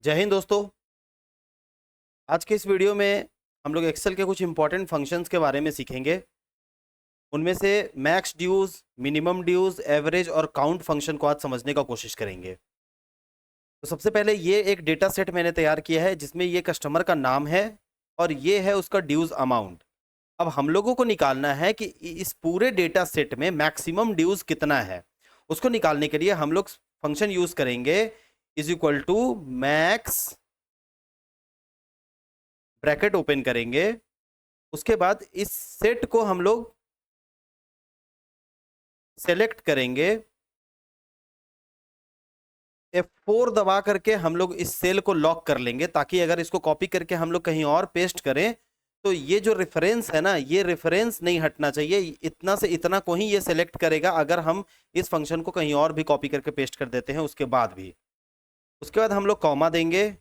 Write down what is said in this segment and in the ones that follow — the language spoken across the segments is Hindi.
जय हिंद दोस्तों। आज के इस वीडियो में हम लोग एक्सेल के कुछ इंपॉर्टेंट फंक्शंस के बारे में सीखेंगे। उनमें से max dues, minimum dues, average और काउंट फंक्शन को आज समझने का कोशिश करेंगे। तो सबसे पहले ये एक डेटा सेट मैंने तैयार किया है जिसमें ये कस्टमर का नाम है और ये है उसका ड्यूज अमाउंट। अब हम लोगों को निकालना है कि इस पूरे डेटा सेट में मैक्सिमम ड्यूज कितना है। उसको निकालने के लिए हम लोग फंक्शन यूज करेंगे is equal to max, bracket open करेंगे। उसके बाद इस सेट को हम लोग सेलेक्ट करेंगे, F4 दबा करके हम लोग इस सेल को लॉक कर लेंगे ताकि अगर इसको कॉपी करके हम लोग कहीं और पेस्ट करें तो ये जो रेफरेंस है ना, ये रेफरेंस नहीं हटना चाहिए। इतना से इतना को ही ये सेलेक्ट करेगा अगर हम इस फंक्शन को कहीं और भी कॉपी करके पेस्ट कर देते हैं उसके बाद भी। उसके बाद हम लोग कॉमा देंगे।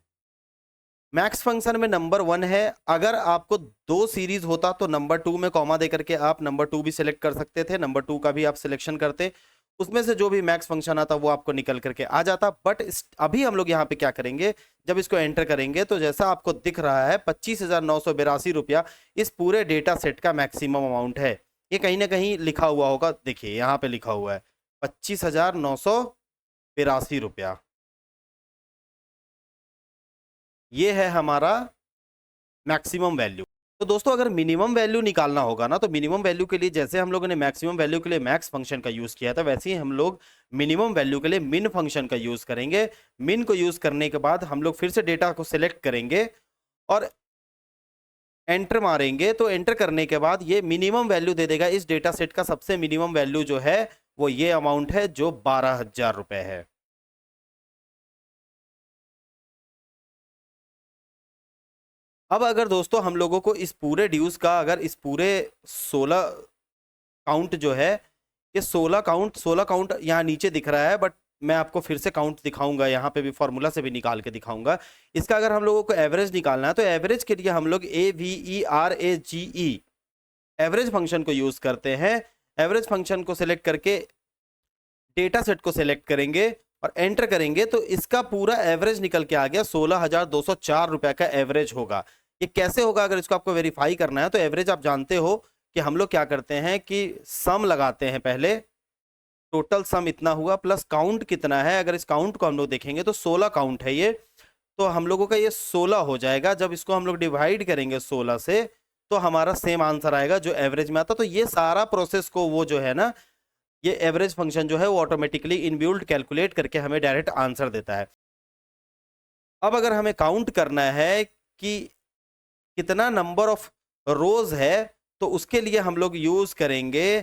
मैक्स फंक्शन में नंबर 1 है। अगर आपको 2 सीरीज होता तो नंबर 2 में कॉमा दे करके आप नंबर 2 भी सिलेक्ट कर सकते थे, नंबर 2 का भी आप सिलेक्शन करते, उसमें से जो भी मैक्स फंक्शन आता वो आपको निकल करके आ जाता। बट अभी हम लोग यहाँ पे क्या करेंगे, जब इसको एंटर करेंगे तो जैसा आपको दिख रहा है 25,982 रुपया इस पूरे डेटा सेट का मैक्सिमम अमाउंट है। ये कहीं ना कहीं लिखा हुआ होगा, देखिए यहाँ पे लिखा हुआ है 25,982 रुपया। ये है हमारा मैक्सिमम वैल्यू। तो दोस्तों अगर मिनिमम वैल्यू निकालना होगा ना, तो मिनिमम वैल्यू के लिए जैसे हम लोगों ने मैक्सिमम वैल्यू के लिए मैक्स फंक्शन का यूज किया था वैसे ही हम लोग मिनिमम वैल्यू के लिए मिन फंक्शन का यूज करेंगे। मिन को यूज करने के बाद हम लोग फिर से डेटा को सिलेक्ट करेंगे और एंटर मारेंगे। तो एंटर करने के बाद ये मिनिमम वैल्यू दे देगा। इस डेटा सेट का सबसे मिनिमम वैल्यू जो है वो ये अमाउंट है जो 12,000 रुपए है। अब अगर दोस्तों हम लोगों को इस पूरे ड्यूज का, अगर इस पूरे 16 काउंट जो है, ये 16 काउंट यहाँ नीचे दिख रहा है, बट मैं आपको फिर से काउंट दिखाऊंगा, यहाँ पे भी फॉर्मूला से भी निकाल के दिखाऊंगा। इसका अगर हम लोगों को एवरेज निकालना है तो एवरेज के लिए हम लोग AVERAGE एवरेज फंक्शन को यूज करते हैं। एवरेज फंक्शन को सिलेक्ट करके डेटा सेट को सिलेक्ट करेंगे और एंटर करेंगे तो इसका पूरा एवरेज निकल के आ गया 16,204 रुपए का एवरेज होगा। ये कैसे होगा, अगर इसको आपको वेरीफाई करना है तो एवरेज आप जानते हो कि हम लोग क्या करते हैं कि सम लगाते हैं। पहले टोटल सम इतना हुआ प्लस काउंट कितना है। अगर इस काउंट को हम लोग देखेंगे तो 16 काउंट है ये, तो हम लोगों का ये 16 हो जाएगा। जब इसको हम लोग डिवाइड करेंगे 16 से तो हमारा सेम आंसर आएगा जो एवरेज में आता। तो ये सारा प्रोसेस को वो जो है ना, ये एवरेज फंक्शन जो है वो ऑटोमेटिकली इनबिल्ट कैलकुलेट करके हमें डायरेक्ट आंसर देता है। अब अगर हमें काउंट करना है कि कितना नंबर ऑफ रोज है तो उसके लिए हम लोग यूज करेंगे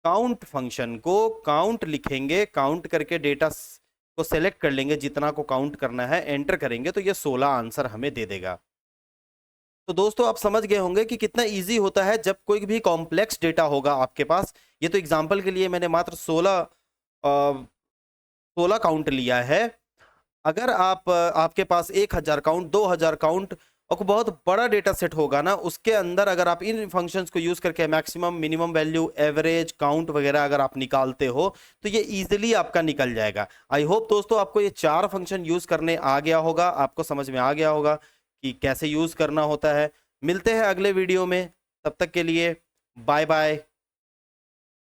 काउंट फंक्शन को। काउंट लिखेंगे, काउंट करके डेटा को सेलेक्ट कर लेंगे जितना को काउंट करना है, एंटर करेंगे तो ये 16 आंसर हमें दे देगा। तो दोस्तों आप समझ गए होंगे कि कितना इजी होता है जब कोई भी कॉम्प्लेक्स डेटा होगा आपके पास। ये तो एग्जांपल के लिए मैंने मात्र 16 काउंट लिया है। अगर आपके पास 1000 काउंट, 2000 काउंट और बहुत बड़ा डेटा सेट होगा ना, उसके अंदर अगर आप इन फंक्शंस को यूज करके maximum, minimum value, average, count वगैरह अगर आप निकालते हो तो ये इजीली आपका निकल जाएगा। आई होप दोस्तों आपको ये 4 फंक्शन यूज करने आ गया होगा, आपको समझ में आ गया होगा कि कैसे यूज करना होता है। मिलते हैं अगले वीडियो में, तब तक के लिए बाय बाय।